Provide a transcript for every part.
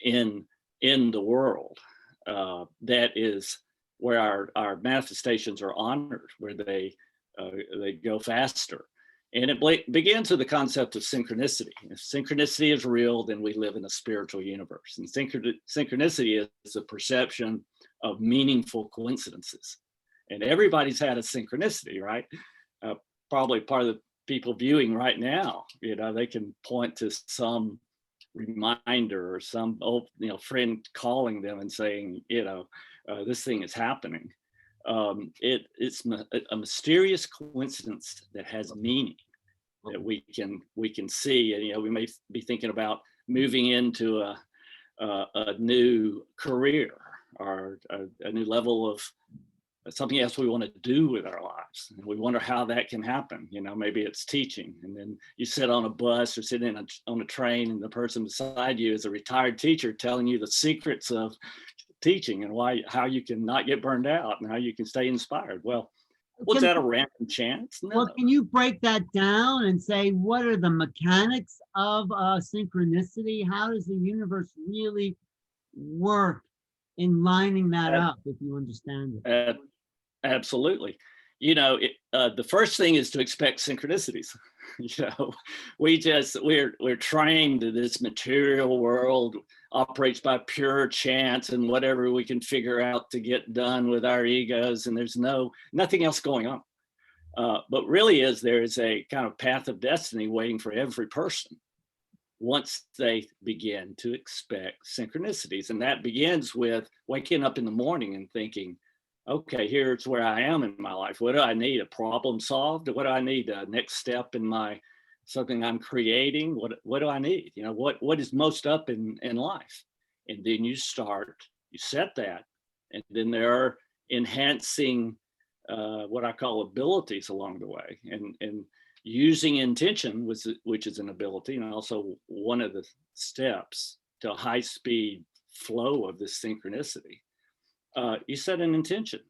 in the world. That is where our manifestations are honored, where they go faster. And it begins with the concept of synchronicity. If synchronicity is real, then we live in a spiritual universe. And synchronicity is a perception of meaningful coincidences. And everybody's had a synchronicity, right? Probably part of the people viewing right now, they can point to some reminder or some old, friend calling them and saying, this thing is happening. It's a mysterious coincidence that has meaning that we can see, and we may be thinking about moving into a new career or a new level of something else we want to do with our lives, and we wonder how that can happen. Maybe it's teaching, and then you sit on a bus or sit on a train, and the person beside you is a retired teacher telling you the secrets of teaching and how you can not get burned out and how you can stay inspired. Well, was that a random chance? No. Well, can you break that down and say, what are the mechanics of synchronicity? How does the universe really work in lining that up, if you understand it? Absolutely. The first thing is to expect synchronicities. We're trained that this material world operates by pure chance and whatever we can figure out to get done with our egos, and there's nothing else going on. But really there is a kind of path of destiny waiting for every person once they begin to expect synchronicities. And that begins with waking up in the morning and thinking, okay, here's where I am in my life. What do I need? A problem solved? What do I need? A next step in something I'm creating? What do I need? What is most up in life? And then you set that, and then there are enhancing what I call abilities along the way, and using intention, which is an ability, and also one of the steps to a high speed flow of this synchronicity. You set an intention.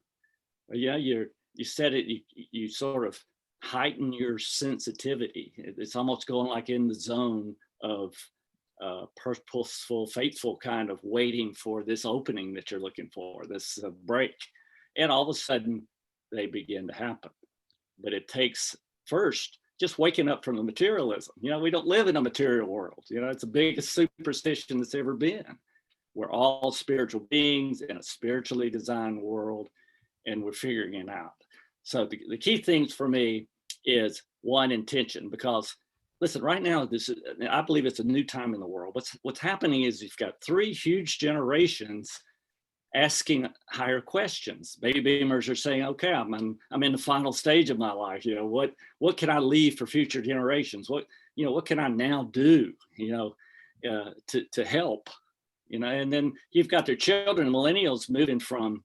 You set it, you sort of heighten your sensitivity. It's almost going like in the zone of purposeful, faithful kind of waiting for this opening that you're looking for, this break. And all of a sudden they begin to happen. But it takes first just waking up from the materialism. We don't live in a material world. It's the biggest superstition that's ever been. We're all spiritual beings in a spiritually designed world, and we're figuring it out. So the key things for me is one, intention, because listen, right now, I believe it's a new time in the world. What's happening is you've got three huge generations asking higher questions. Baby boomers are saying, okay, I'm in the final stage of my life. What can I leave for future generations? What can I now do, to help? And then you've got their children, millennials, moving from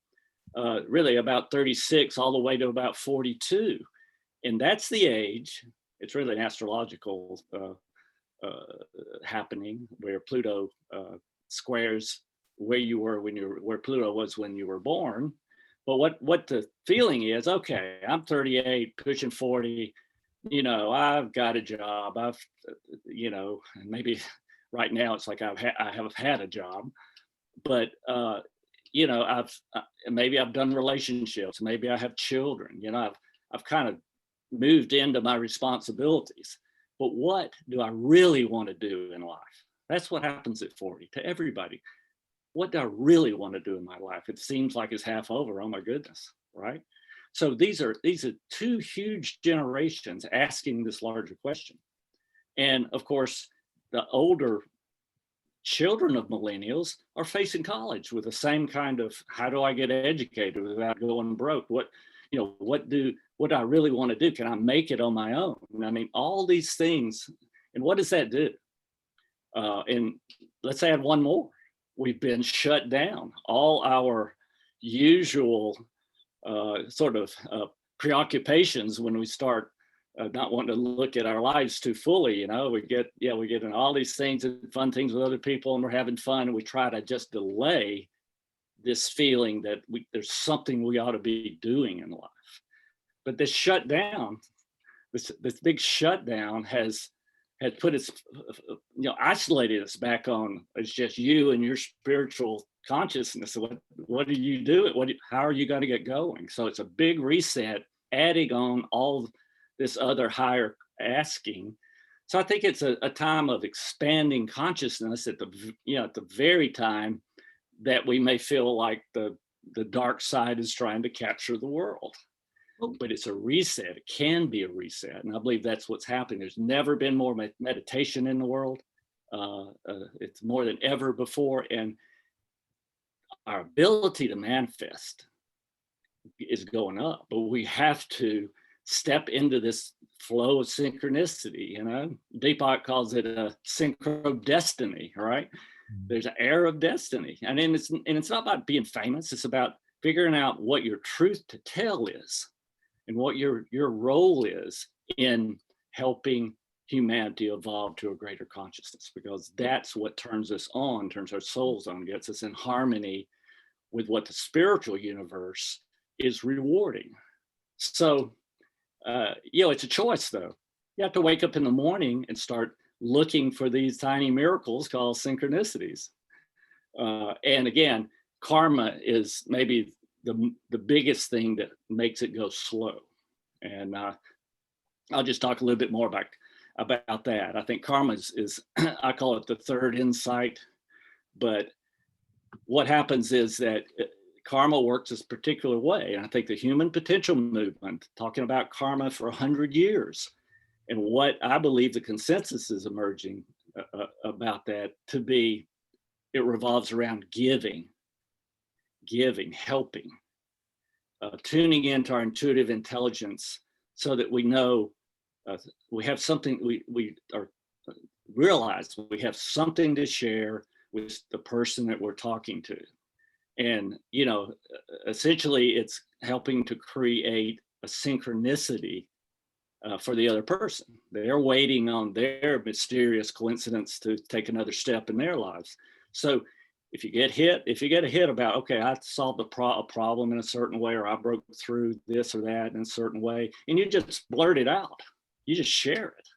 really about 36 all the way to about 42. And that's the age, it's really an astrological happening where Pluto squares where you were where Pluto was when you were born. But what the feeling is, okay, I'm 38, pushing 40, I've got a job, and maybe right now it's like I have had a job, but maybe I've done relationships, maybe I have children, I've kind of moved into my responsibilities. But what do I really want to do in life? That's what happens at 40 to everybody. What do I really want to do in my life? It seems like it's half over. Oh my goodness, right? So these are two huge generations asking this larger question. And of course, the older children of millennials are facing college with the same kind of, how do I get educated without going broke? What do I really want to do? Can I make it on my own? I mean, all these things. And what does that do? And let's add one more. We've been shut down. All our usual preoccupations when we start not wanting to look at our lives too fully, we get in all these things and fun things with other people, and we're having fun, and we try to just delay this feeling that there's something we ought to be doing in life. But this shutdown, this big shutdown has had put us, isolated us back on, it's just you and your spiritual consciousness. What do you do? How are you going to get going? So it's a big reset, adding on all this other higher asking. So I think it's a time of expanding consciousness at the very time that we may feel like the dark side is trying to capture the world. But it's a reset. It can be a reset. And I believe that's what's happening. There's never been more meditation in the world. It's more than ever before. And our ability to manifest is going up, but we have to step into this flow of synchronicity. Deepak calls it a synchro destiny, right? There's an air of destiny. And it's not about being famous. It's about figuring out what your truth to tell is and what your role is in helping humanity evolve to a greater consciousness, because that's what turns us on, turns our souls on, gets us in harmony with what the spiritual universe is rewarding. So, it's a choice though. You have to wake up in the morning and start looking for these tiny miracles called synchronicities. And again, karma is maybe the biggest thing that makes it go slow. And I'll just talk a little bit more about that. I think karma is I call it the third insight, but what happens is that karma works this particular way. And I think the human potential movement, talking about karma for 100 years, and what I believe the consensus is emerging about that to be, it revolves around giving, helping, tuning into our intuitive intelligence so that we know we have something, we are realize we have something to share with the person that we're talking to. And, essentially it's helping to create a synchronicity for the other person. They're waiting on their mysterious coincidence to take another step in their lives. So if you get a hit about, okay, I solved a problem in a certain way, or I broke through this or that in a certain way, and you just blurt it out, you just share it.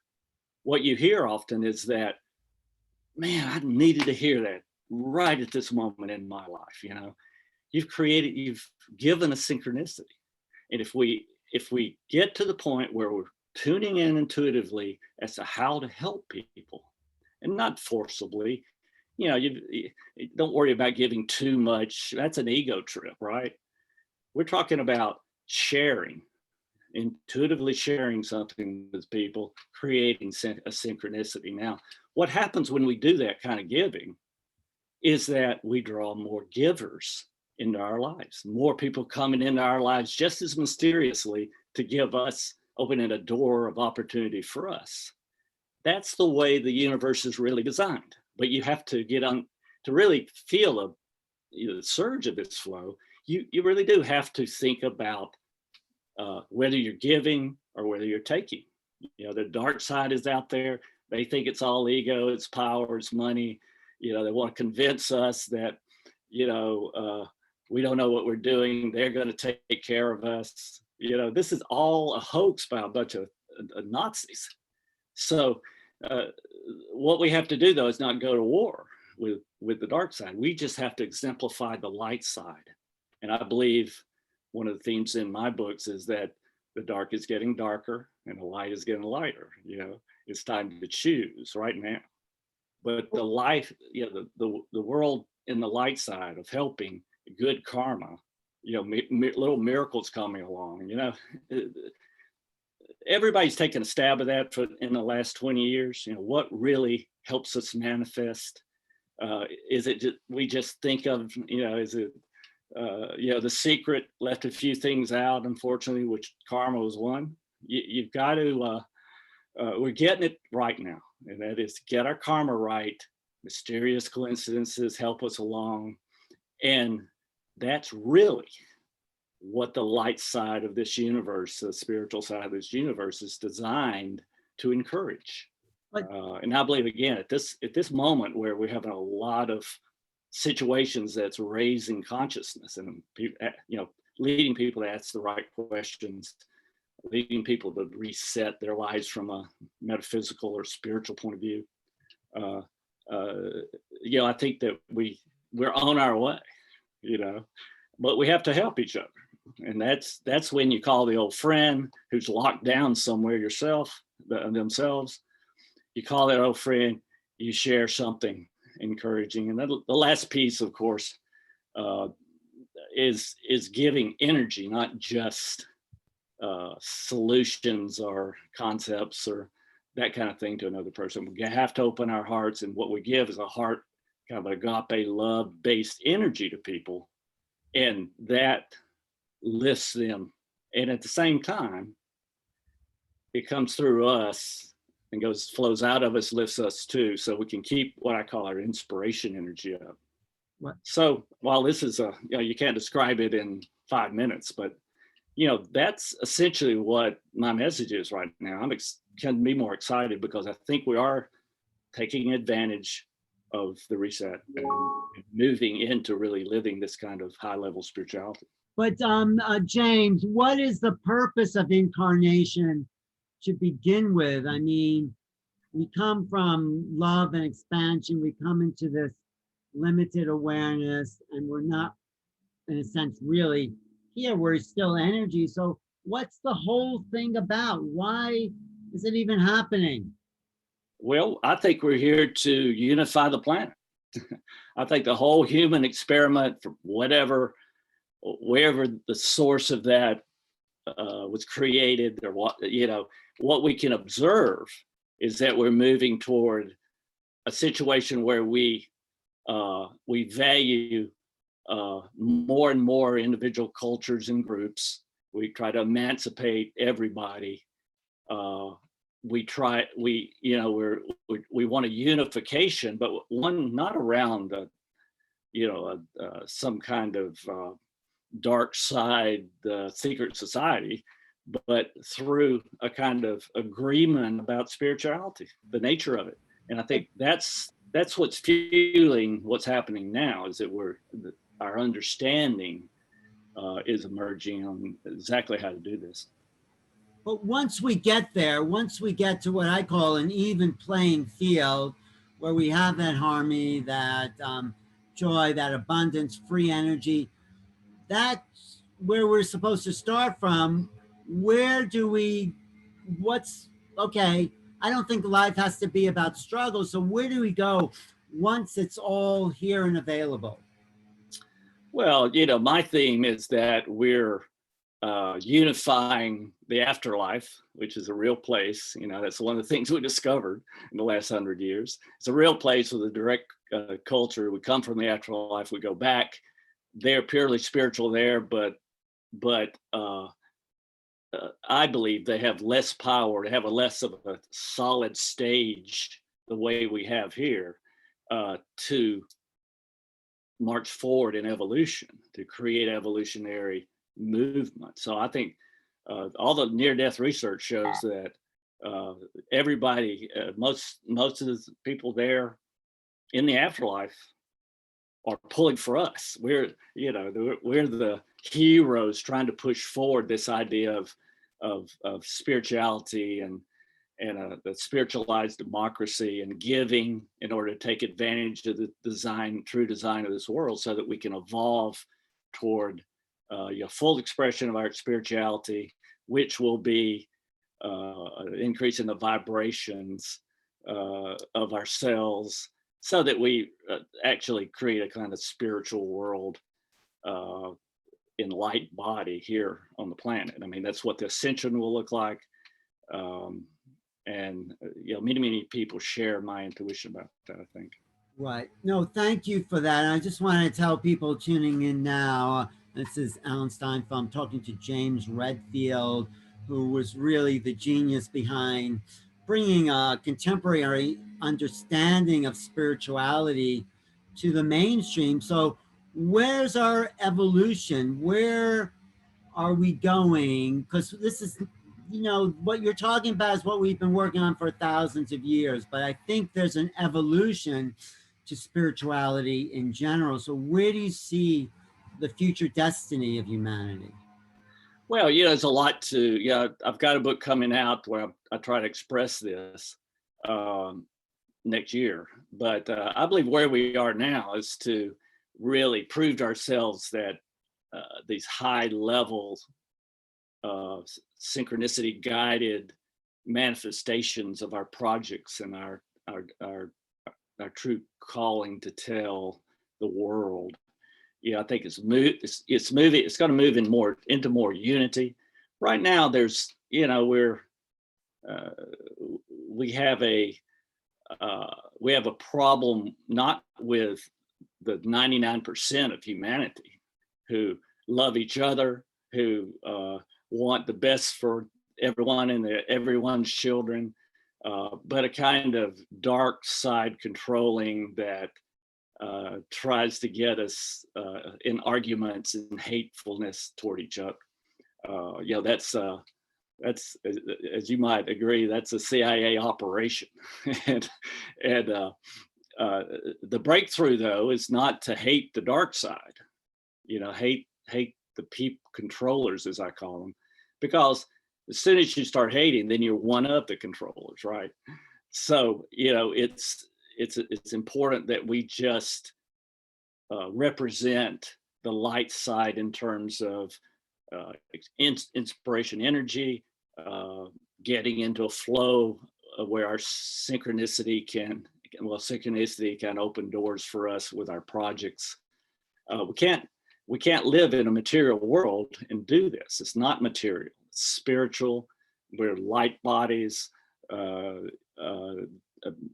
What you hear often is that, man, I needed to hear that right at this moment in my life. You've given a synchronicity. And if we get to the point where we're tuning in intuitively as to how to help people, and not forcibly, you don't worry about giving too much. That's an ego trip, right? We're talking about sharing, intuitively sharing something with people, creating a synchronicity. Now, what happens when we do that kind of giving is that we draw more givers into our lives, more people coming into our lives just as mysteriously to give us, opening a door of opportunity for us. That's the way the universe is really designed. But you have to get on to really feel the surge of this flow. You really do have to think about whether you're giving or whether you're taking. The dark side is out there. They think it's all ego, it's power, it's money. They want to convince us that, we don't know what we're doing. They're going to take care of us. This is all a hoax by a bunch of Nazis. So what we have to do, though, is not go to war with the dark side. We just have to exemplify the light side. And I believe one of the themes in my books is that the dark is getting darker and the light is getting lighter. It's time to choose right now. But the life, the world in the light side of helping, good karma, little miracles coming along. Everybody's taken a stab at that in the last 20 years. What really helps us manifest? Is it we just think of, is it, The Secret left a few things out, unfortunately, which karma was one. You've got to, we're getting it right now. And that is to get our karma right. Mysterious coincidences help us along. And that's really what the light side of this universe, the spiritual side of this universe, is designed to encourage. And I believe, again, at this moment where we're having a lot of situations that's raising consciousness and leading people to ask the right questions, leading people to reset their lives from a metaphysical or spiritual point of view. I think that we're on our way, but we have to help each other. And that's when you call the old friend who's locked down somewhere themselves. You call that old friend, you share something encouraging. And the last piece, of course, is giving energy, not just solutions or concepts or that kind of thing to another person. We have to open our hearts, and what we give is a heart, kind of agape love-based energy to people, and that lifts them. And at the same time, it comes through us and flows out of us, lifts us too, so we can keep what I call our inspiration energy up. What? So while this is you can't describe it in 5 minutes, but that's essentially what my message is right now. I'm can be more excited because I think we are taking advantage of the reset and moving into really living this kind of high level spirituality. But James, what is the purpose of incarnation to begin with? I mean, we come from love and expansion. We come into this limited awareness, and we're not, in a sense, really here. We're still energy. So what's the whole thing about? Why is it even happening? Well, I think we're here to unify the planet. I think the whole human experiment, for wherever the source of that was created, or what we can observe is that we're moving toward a situation where we value more and more individual cultures and groups. We try to emancipate everybody. We want a unification, but one not around some kind of dark side secret society, but through a kind of agreement about spirituality, the nature of it. And I think that's what's fueling what's happening now, is that our understanding is emerging on exactly how to do this. But once we get there, once we get to what I call an even playing field, where we have that harmony, that joy, that abundance, free energy, that's where we're supposed to start from. Okay, I don't think life has to be about struggle. So where do we go once it's all here and available? Well, my theme is that we're unifying the afterlife, which is a real place. That's one of the things we discovered in the last 100 years. It's a real place with a direct culture. We come from the afterlife, we go back. They're purely spiritual there, but I believe they have less power, to have less of a solid stage the way we have here, to march forward in evolution, to create evolutionary movement. So I think all the near-death research shows that everybody, most of the people there in the afterlife are pulling for us. We're the heroes trying to push forward this idea of spirituality and the spiritualized democracy and giving in order to take advantage of the true design of this world, so that we can evolve toward full expression of our spirituality, which will be increasing the vibrations of ourselves, so that we actually create a kind of spiritual world in light body here on the planet. I mean, that's what the ascension will look like. And many people share my intuition about that, I think. Right. No, thank you for that. I just want to tell people tuning in now, this is Alan Steinfeld. I'm talking to James Redfield, who was really the genius behind bringing a contemporary understanding of spirituality to the mainstream. So where's our evolution? Where are we going? Because this is, what you're talking about is what we've been working on for thousands of years, but I think there's an evolution to spirituality in general. So where do you see the future destiny of humanity? Well, there's a lot to, I've got a book coming out where I try to express this next year. But I believe where we are now is to really prove to ourselves that these high level synchronicity guided manifestations of our projects and our true calling to tell the world. I think it's moving. It's going to move into more unity. Right now, there's we have a problem not with the 99% of humanity who love each other, who want the best for everyone and everyone's children, but a kind of dark side controlling that tries to get us in arguments and hatefulness toward each other. That's, as you might agree, that's a CIA operation. and the breakthrough, though, is not to hate the dark side. Hate the people controllers, as I call them, because as soon as you start hating, then you're one of the controllers, right? So it's important that we just represent the light side in terms of inspiration, energy, getting into a flow where our synchronicity can open doors for us with our projects. We can't live in a material world and do this. It's not material. It's spiritual. We're light bodies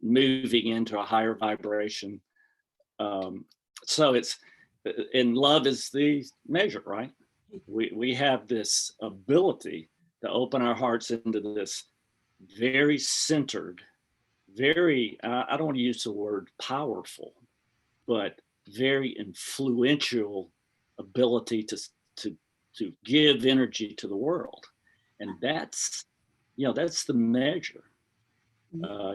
moving into a higher vibration. So and love is the measure, right? We have this ability to open our hearts into this very centered, very, I don't want to use the word powerful, but very influential ability to give energy to the world. And that's the measure.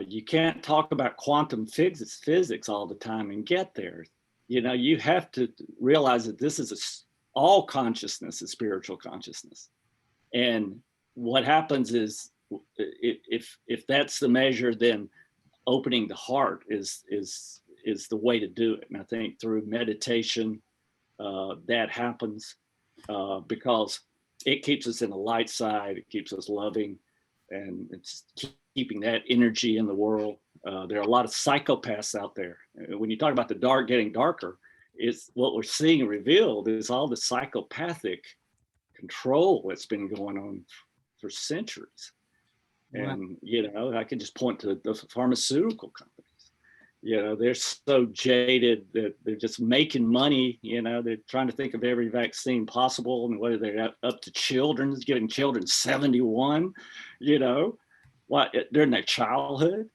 You can't talk about quantum physics all the time and get there. You have to realize that this is all consciousness is spiritual consciousness. And what happens is if that's the measure, then opening the heart is the way to do it. And I think through meditation, that happens because it keeps us in the light side. It keeps us loving, and it's keeping that energy in the world. There are a lot of psychopaths out there. When you talk about the dark getting darker, it's what we're seeing revealed is all the psychopathic control that's been going on for centuries. And I can just point to the pharmaceutical companies. They're so jaded that they're just making money. They're trying to think of every vaccine possible, and whether they're up to children, giving children 71, during their childhood.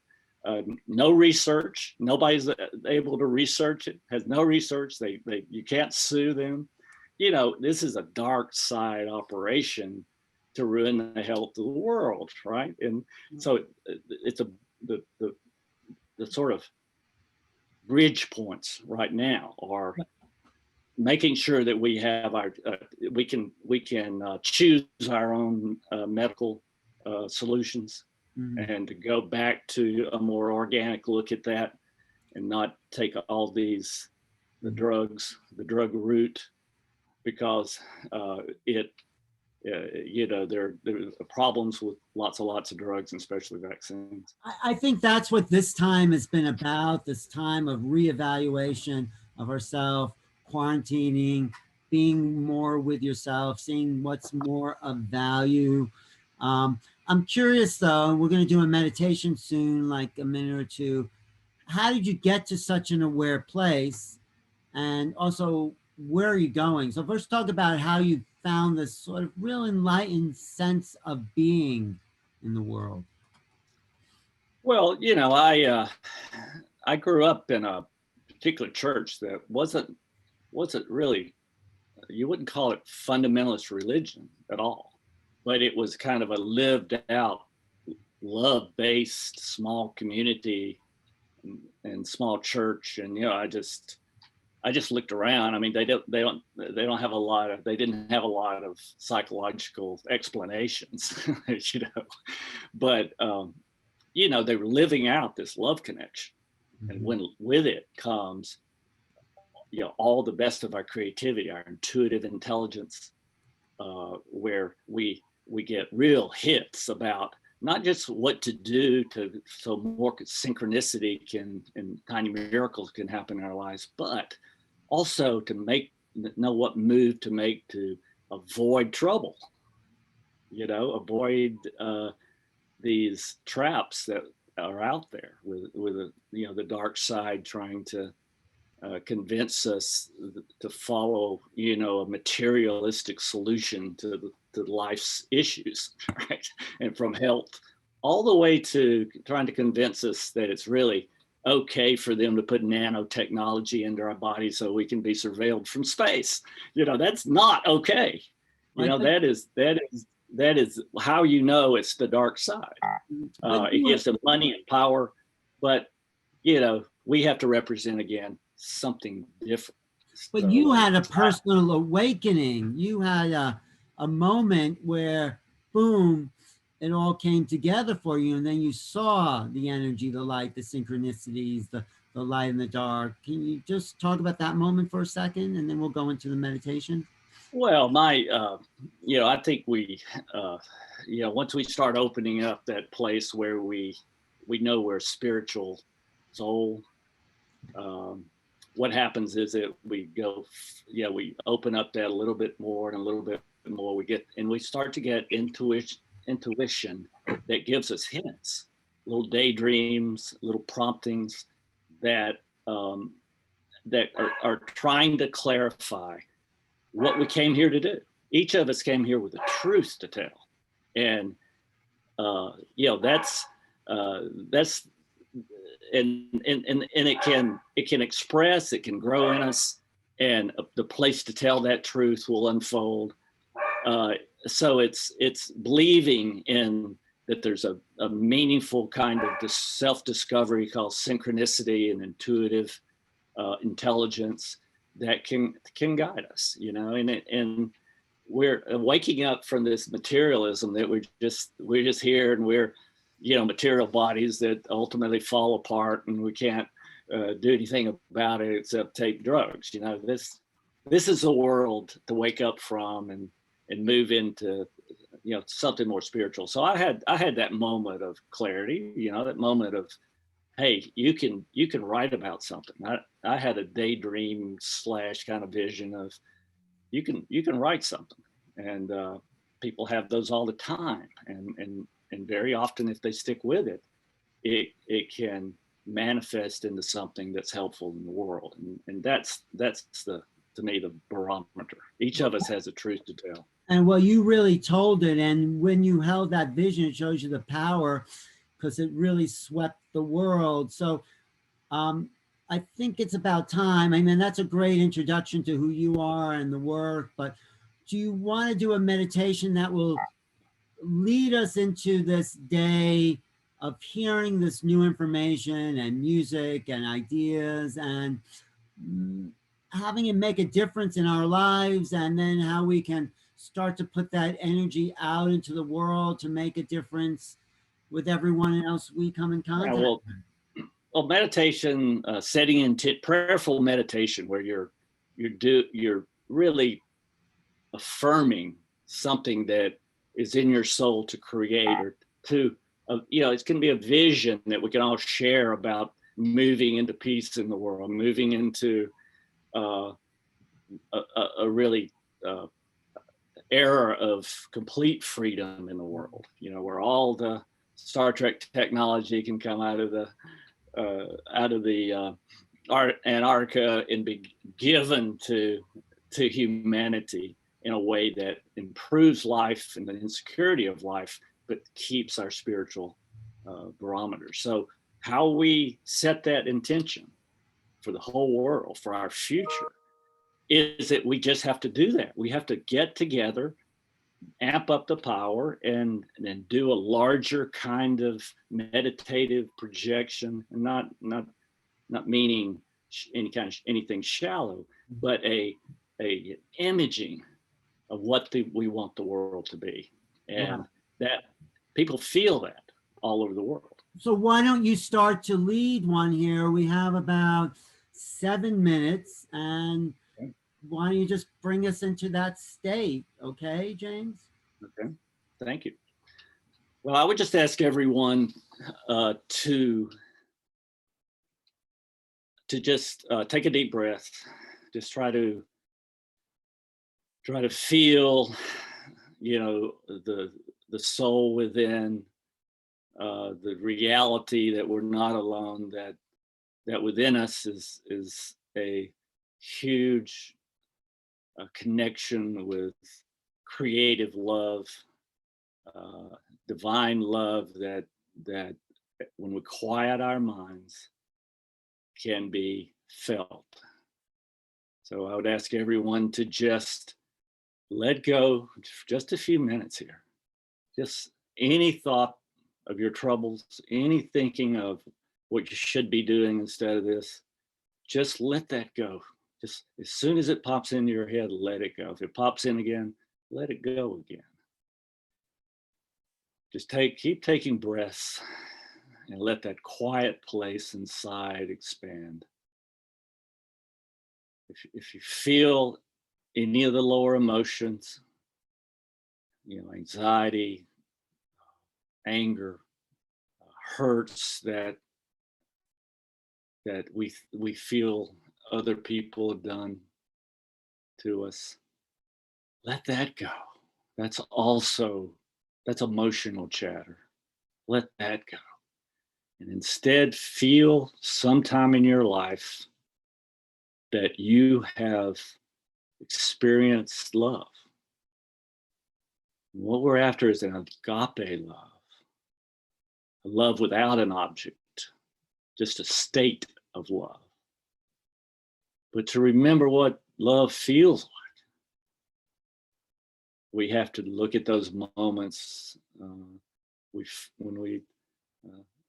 No research. Nobody's able to research it. Has no research. You can't sue them. This is a dark side operation to ruin the health of the world, right? And so it's the sort of bridge points right now are making sure that we have we can choose our own medical solutions, and to go back to a more organic look at that, and not take all the drug route, because there are problems with lots of drugs, and especially vaccines. I think that's what this time has been about, this time of reevaluation of ourselves, quarantining, being more with yourself, seeing what's more of value. I'm curious though, and we're going to do a meditation soon, like a minute or two. How did you get to such an aware place? And also, where are you going? So first talk about how you found this sort of real enlightened sense of being in the world. Well, I grew up in a particular church that wasn't really, you wouldn't call it fundamentalist religion at all, but it was kind of a lived out, love-based small community and small church. And, I just looked around. I mean, they didn't have a lot of psychological explanations, you know, but you know, they were living out this love connection, and when with it comes, you know, all the best of our creativity, our intuitive intelligence, where we get real hits about not just what to do so more synchronicity and tiny miracles can happen in our lives, but also to know what move to make to avoid trouble, you know, avoid these traps that are out there with you know, the dark side trying to convince us to follow, you know, a materialistic solution to life's issues, right? And from health all the way to trying to convince us that it's really okay for them to put nanotechnology into our bodies so we can be surveilled from space. You know, that's not okay. You know, that is how you know it's the dark side. It gives them money and power, but you know, we have to represent again something different. But you had a personal awakening. You had a moment where, boom, it all came together for you, and then you saw the energy, the light, the synchronicities, the light in the dark. Can you just talk about that moment for a second, and then we'll go into the meditation? Well, you know, I think we, you know, once we start opening up that place where we know we're a spiritual soul, what happens is that we go, yeah, we open up that a little bit more and a little bit more. We start to get intuition that gives us hints, little daydreams, little promptings that are trying to clarify what we came here to do. Each of us came here with a truth to tell, and you know, that's and it can express, it can grow in us, and the place to tell that truth will unfold. So it's believing in that there's a meaningful kind of self-discovery called synchronicity and intuitive intelligence that can guide us, you know, and we're waking up from this materialism that we're just here, and we're, you know, material bodies that ultimately fall apart, and we can't do anything about it except take drugs. You know, this is a world to wake up from and move into, you know, something more spiritual. So I had that moment of clarity, you know, that moment of, hey, you can write about something. I had a daydream / kind of vision of you can write something, and people have those all the time, and very often, if they stick with it, it can manifest into something that's helpful in the world, and that's to me the barometer. Each of us has a truth to tell. And well, you really told it, and when you held that vision, it shows you the power, because it really swept the world. So I think it's about time. I mean, that's a great introduction to who you are and the work, but do you want to do a meditation that will lead us into this day of hearing this new information and music and ideas, and having it make a difference in our lives, and then how we can start to put that energy out into the world to make a difference with everyone else we come in contact with? Well, meditation, setting into prayerful meditation, where you're really affirming something that is in your soul to create, or to, you know, it's going to be a vision that we can all share about moving into peace in the world, moving into a really era of complete freedom in the world, you know, where all the Star Trek technology can come out of the Antarctica and be given to humanity in a way that improves life and the insecurity of life, but keeps our spiritual barometer. So how we set that intention for the whole world, for our future, is that we just have to do that. We have to get together, amp up the power, and do a larger kind of meditative projection, and not meaning anything shallow, but a imaging of what we want the world to be, and that people feel that all over the world. So why don't you start to lead one here? We have about 7 minutes, and why don't you just bring us into that state, okay, James? Okay, thank you. Well, I would just ask everyone to just take a deep breath. Just try to feel, the soul within, the reality that we're not alone, that within us is a huge connection with creative love, divine love, that when we quiet our minds can be felt. So I would ask everyone to just let go for just a few minutes here. Just any thought of your troubles, any thinking of what you should be doing instead of this, just let that go. Just as soon as it pops into your head, let it go. If it pops in again, let it go again. Just keep taking breaths and let that quiet place inside expand. If you feel any of the lower emotions, anxiety, anger, hurts that we feel other people have done to us, let that go. That's emotional chatter. Let that go. And instead feel sometime in your life that you have experienced love. And what we're after is an agape love, a love without an object, just a state of love. But to remember what love feels like, we have to look at those moments when we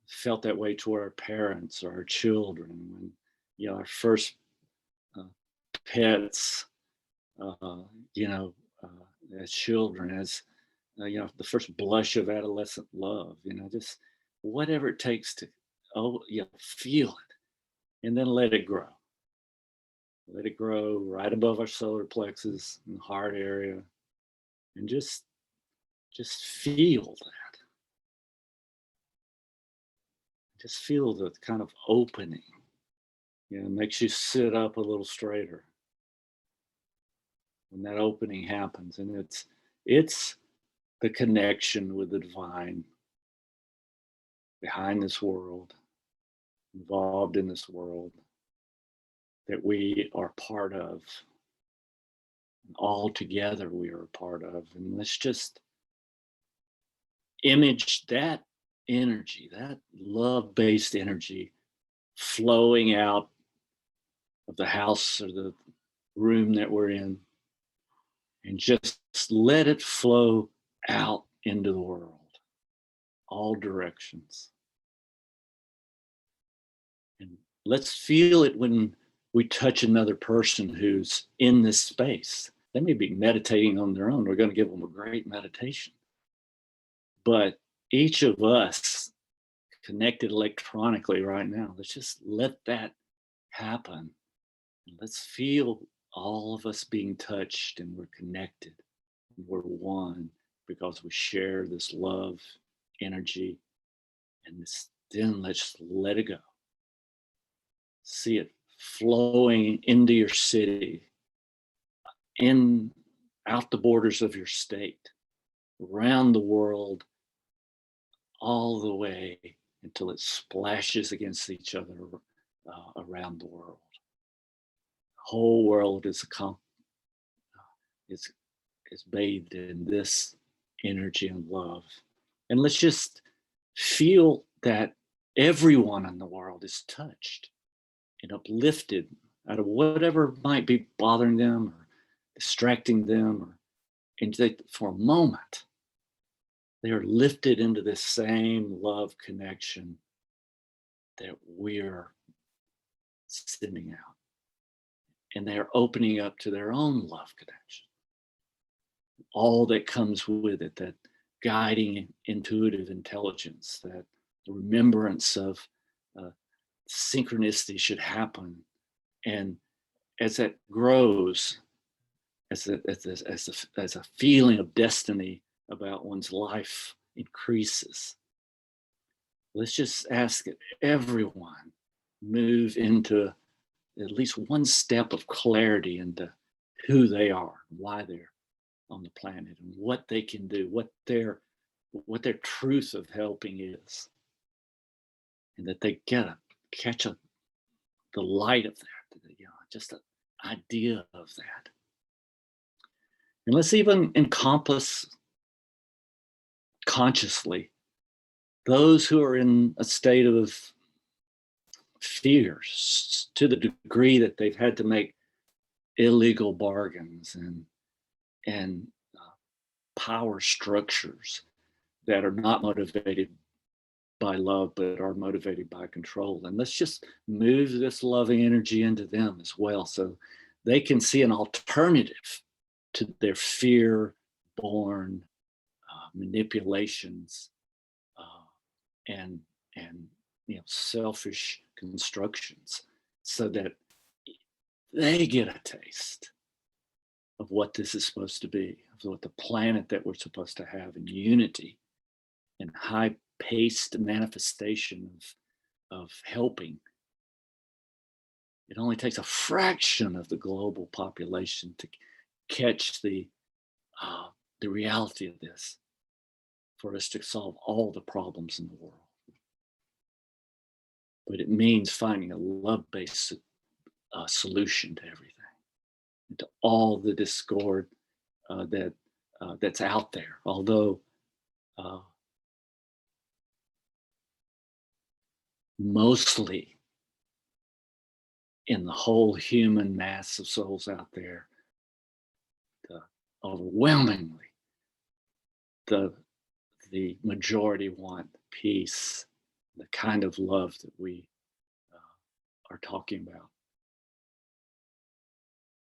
felt that way toward our parents or our children, when our first pets, as children, as the first blush of adolescent love, just whatever it takes to feel it, and then let it grow. Let it grow right above our solar plexus in the heart area, and just feel that. Just feel the kind of opening. It makes you sit up a little straighter when that opening happens, and it's the connection with the divine behind this world, involved in this world, that we are part of. And all together we are a part of. And let's just image that energy, that love-based energy, flowing out of the house or the room that we're in, and just let it flow out into the world, all directions. And let's feel it when we touch another person who's in this space. They may be meditating on their own. We're going to give them a great meditation. But each of us connected electronically right now, let's just let that happen. And let's feel all of us being touched, and we're connected. And we're one because we share this love energy. And then let's let it go. See it flowing into your city, out the borders of your state, around the world, all the way until it splashes against each other around the world. The whole world is bathed in this energy and love. And let's just feel that everyone in the world is touched and uplifted out of whatever might be bothering them or distracting them, and for a moment, they are lifted into this same love connection that we're sending out. And they're opening up to their own love connection. All that comes with it, that guiding intuitive intelligence, that remembrance of synchronicity should happen. And as it grows, as a feeling of destiny about one's life increases, let's just ask that everyone move into at least one step of clarity into who they are, why they're on the planet, and what they can do, what their truth of helping is, and that they catch the light of that, just an idea of that. And let's even encompass consciously those who are in a state of fear to the degree that they've had to make illegal bargains and power structures that are not motivated by love, but are motivated by control. And let's just move this loving energy into them as well, so they can see an alternative to their fear-born manipulations and selfish constructions, so that they get a taste of what this is supposed to be, of what the planet that we're supposed to have in unity and high-paced manifestation of helping. It only takes a fraction of the global population to catch the reality of this for us to solve all the problems in the world. But it means finding a love-based solution to everything, and to all the discord that's out there. Although mostly in the whole human mass of souls out there, overwhelmingly, the majority want peace, the kind of love that we are talking about.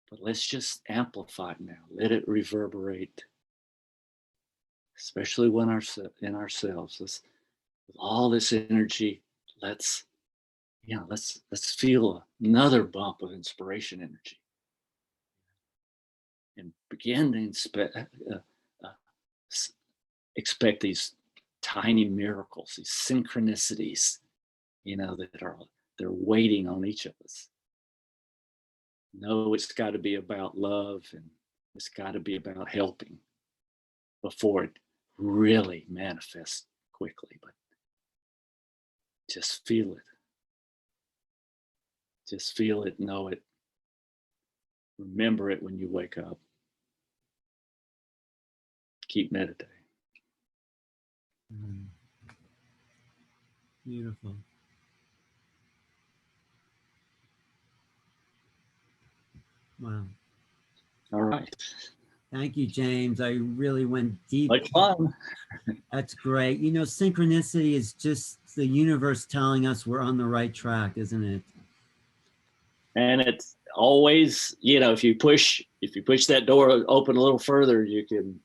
But let's just amplify it now. Let it reverberate, especially when in ourselves. With all this energy, let's feel another bump of inspiration energy, and begin to expect these tiny miracles, these synchronicities, they're waiting on each of us. No, it's got to be about love, and it's got to be about helping before it really manifests quickly. But just feel it. Just feel it, know it. Remember it when you wake up. Keep meditating. Beautiful. Wow. All right. Thank you, James. I really went deep. Much fun. That's great. Synchronicity is just the universe telling us we're on the right track, isn't it? And it's always, if you push that door open a little further, you can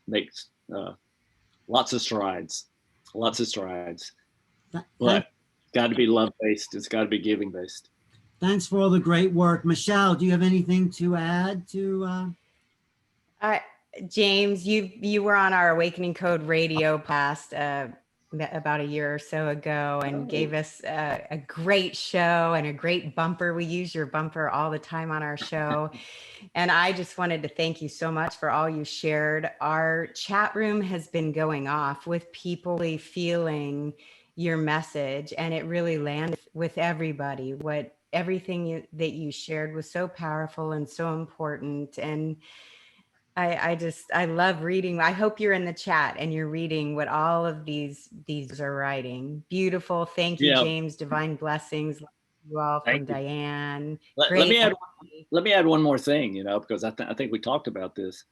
make lots of strides. But got to be love-based. It's got to be giving-based. Thanks for all the great work. Michelle, do you have anything to add to? James, you were on our Awakening Code radio past about a year or so ago, and gave us a great show and a great bumper. We use your bumper all the time on our show. And I just wanted to thank you so much for all you shared. Our chat room has been going off with people feeling your message, and it really landed with everybody. Everything that you shared was so powerful and so important. And I love reading. I hope you're in the chat and you're reading what all of these are writing. Beautiful. Thank you, James. Divine blessings. Love you all from Diane. Let me add one more thing, because I think we talked about this.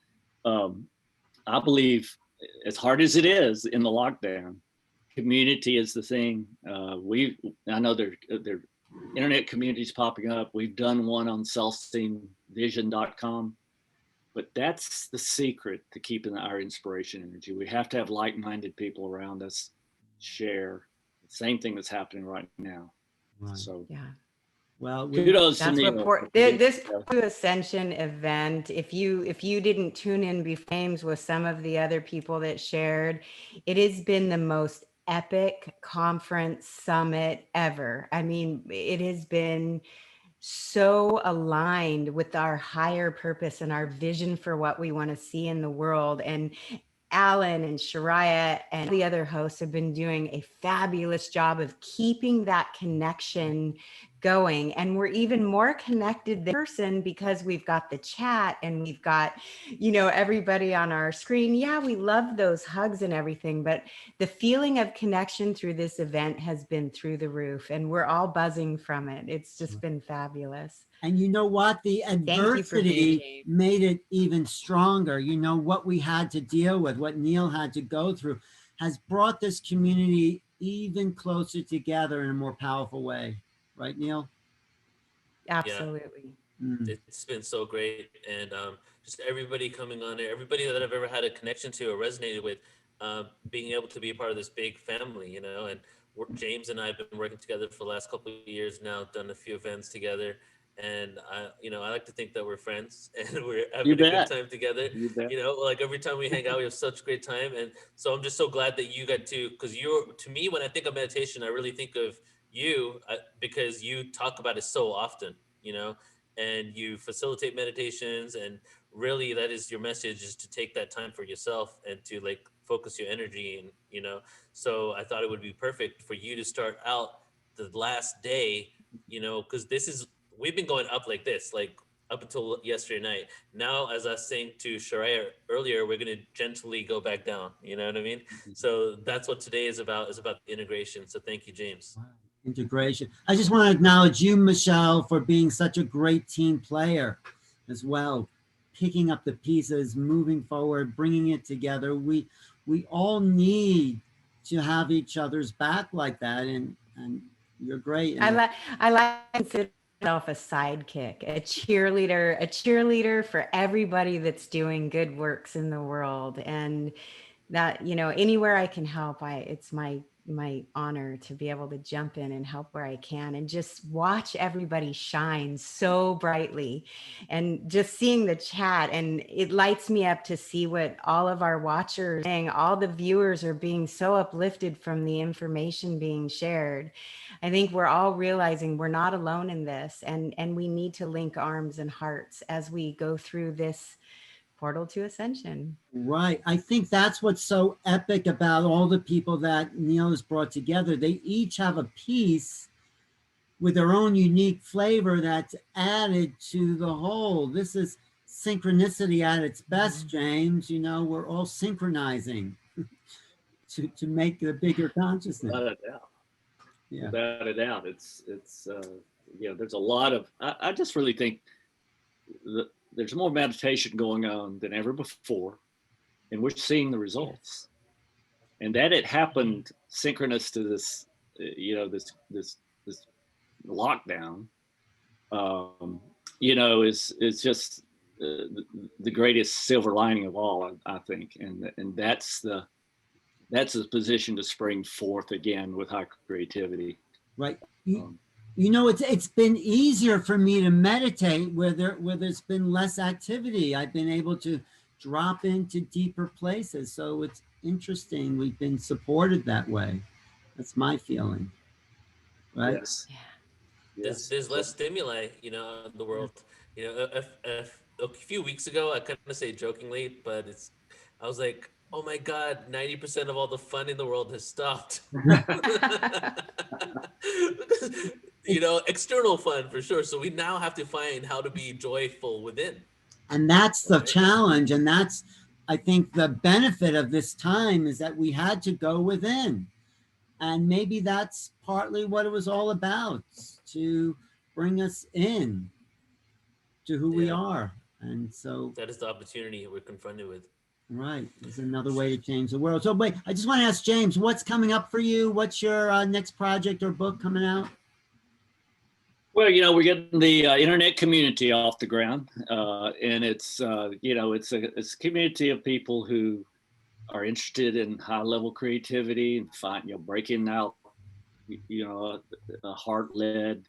I believe, as hard as it is in the lockdown, community is the thing. I know they're internet communities popping up. We've done one on CelestineVision.com, but that's the secret to keeping our inspiration energy. We have to have like-minded people around us share the same thing that's happening right now. Right. So Yeah. Well, kudos to That's Neil. what this Port Ascension event, if you didn't tune in before with some of the other people that shared, it has been the most epic conference summit ever. I mean, it has been so aligned with our higher purpose and our vision for what we want to see in the world. And Alan and Shariah and the other hosts have been doing a fabulous job of keeping that connection going. And we're even more connected than person because we've got the chat and we've got, everybody on our screen. Yeah, we love those hugs and everything, but the feeling of connection through this event has been through the roof and we're all buzzing from it. It's just been fabulous. And you know what? The adversity made it even stronger. You know, what we had to deal with, what Neil had to go through, has brought this community even closer together in a more powerful way. Right, Neil? Absolutely. Yeah. It's been so great. And just everybody coming on there, everybody that I've ever had a connection to or resonated with, being able to be a part of this big family, and James and I have been working together for the last couple of years now, done a few events together. And I like to think that we're friends and we're having a good time together. Like every time we hang out, we have such a great time. And so I'm just so glad that you got to, because to me, when I think of meditation, I really think of you because you talk about it so often, and you facilitate meditations, and really that is your message, is to take that time for yourself and to like focus your energy. And, so I thought it would be perfect for you to start out the last day, because we've been going up like this, like up until yesterday night. Now, as I was saying to Shariah earlier, we're going to gently go back down. You know what I mean? So that's what today is about integration. So thank you, James. Wow. Integration. I just want to acknowledge you, Michelle, for being such a great team player as well, picking up the pieces, moving forward, bringing it together. We all need to have each other's back like that, and you're great. I like to consider myself a sidekick, a cheerleader for everybody that's doing good works in the world. And that, anywhere I can help, it's my honor to be able to jump in and help where I can and just watch everybody shine so brightly, and just seeing the chat, and it lights me up to see what all of our watchers are saying. All the viewers are being so uplifted from the information being shared. I think we're all realizing we're not alone in this, and we need to link arms and hearts as we go through this portal to ascension. Right. I think that's what's so epic about all the people that Neil has brought together. They each have a piece with their own unique flavor that's added to the whole. This is synchronicity at its best, James. We're all synchronizing to make the bigger consciousness. Without a doubt. Yeah. Without a doubt. It's there's a lot of, I just really think there's more meditation going on than ever before, and we're seeing the results. And that it happened synchronous to this, this lockdown, is just the greatest silver lining of all, I think. And that's the position to spring forth again with high creativity. Right. It's been easier for me to meditate where there's been less activity. I've been able to drop into deeper places. So it's interesting. We've been supported that way. That's my feeling. Right? Yes. Yeah. There's less stimuli, in the world. If a few weeks ago, I kind of say jokingly, but I was like, oh my God, 90% of all the fun in the world has stopped. External fun for sure. So we now have to find how to be joyful within. And that's the challenge. And that's, I think, the benefit of this time is that we had to go within. And maybe that's partly what it was all about, to bring us in to who we are. And so that is the opportunity we're confronted with. Right. There's another way to change the world. So wait, I just want to ask James, what's coming up for you? What's your next project or book coming out? Well, we're getting the internet community off the ground, and it's it's a community of people who are interested in high level creativity and breaking out a heart led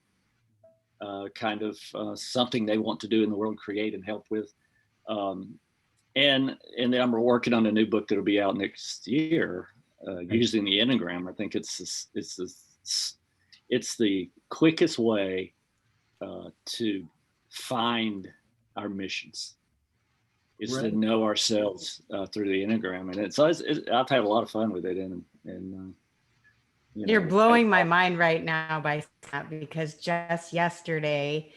kind of something they want to do in the world, create and help with. And then I'm working on a new book that'll be out next year using the Enneagram. I think it's the quickest way to find our missions. Is to know ourselves through the Enneagram, and I've had a lot of fun with it, and you're blowing my mind right now by that, because just yesterday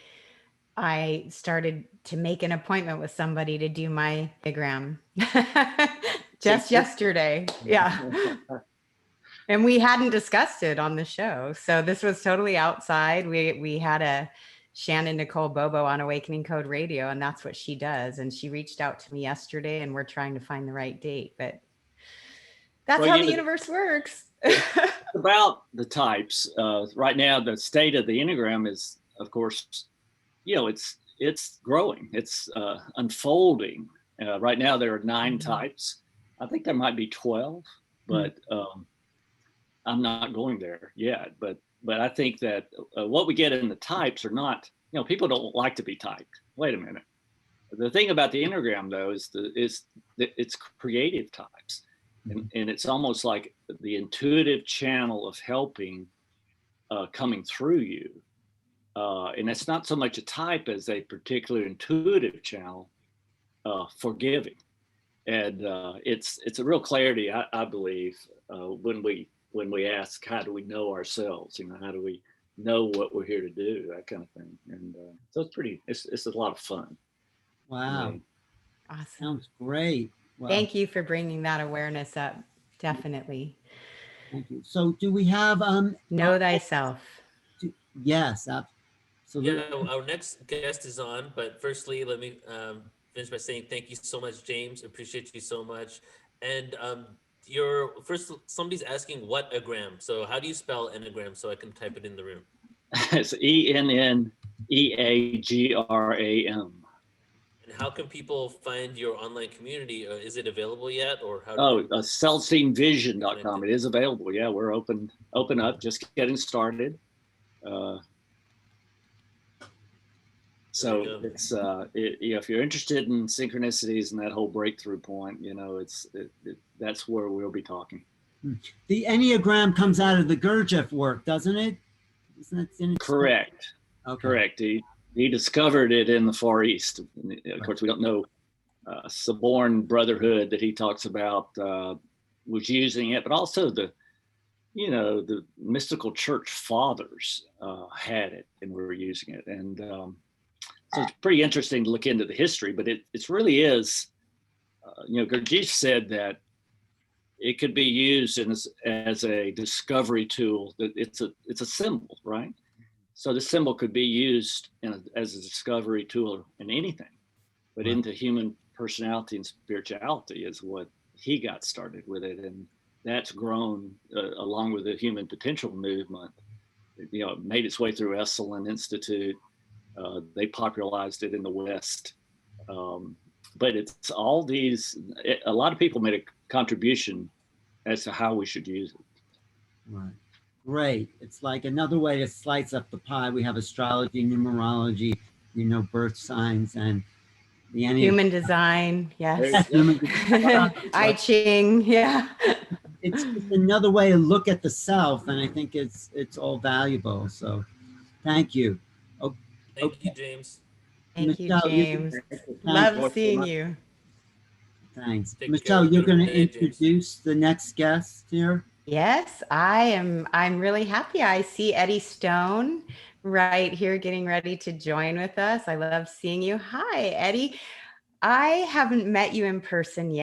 I started to make an appointment with somebody to do my Enneagram. Just yesterday. Yeah. And we hadn't discussed it on the show. So this was totally outside. We had a Shannon Nicole Bobo on Awakening Code Radio, and that's what she does. And she reached out to me yesterday, and we're trying to find the right date, but that's how the universe works. About the types, right now, the state of the Enneagram is, of course, it's growing, it's unfolding. Right now, there are 9 types. I think there might be 12, but I'm not going there yet. But I think that what we get in the types are not, people don't like to be typed. Wait a minute. The thing about the Enneagram, though, is it's creative types. And it's almost like the intuitive channel of helping coming through you. And it's not so much a type as a particular intuitive channel for giving. And it's a real clarity, I believe, when we ask, how do we know ourselves? How do we know what we're here to do? That kind of thing. And so it's a lot of fun. Wow. Awesome. Sounds great. Wow. Thank you for bringing that awareness up. Definitely. Thank you. So do we have know thyself? Yes, absolutely. Yeah, our next guest is on, but firstly, let me finish by saying thank you so much, James. Appreciate you so much. And somebody's asking what Enneagram. So how do you spell Enneagram so I can type it in the room? It's ENNEAGRAM. And how can people find your online community? Is it available yet, or how? CelestineVision.com. It is available. Yeah, we're open up, just getting started. So it's if you're interested in synchronicities and that whole breakthrough point, that's where we'll be talking. The Enneagram comes out of the Gurdjieff work, doesn't it? Correct. Okay. Correct. He discovered it in the Far East. Of course, we don't know Suborn Brotherhood that he talks about was using it, but also the mystical church fathers had it and were using it. And so it's pretty interesting to look into the history, but it really is, Gurdjieff said that it could be used as a discovery tool. That it's a symbol, right? So the symbol could be used as a discovery tool in anything, but into human personality and spirituality is what he got started with it. And that's grown along with the human potential movement. It made its way through Esalen Institute. They popularized it in the West. But it's all these, a lot of people made a contribution as to how we should use it. Right. Great. It's like another way to slice up the pie. We have astrology, numerology, birth signs, and the human design. Yes. I Ching. Yeah. It's just another way to look at the self, and I think it's all valuable. So, thank you. Thank you, James. Thank you, James. Love seeing you. Thanks. Take Michelle, care. you're going to James. introduce the next guest here? Yes, I am. I'm really happy. I see Eddie Stone right here getting ready to join with us. I love seeing you. Hi, Eddie. I haven't met you in person yet.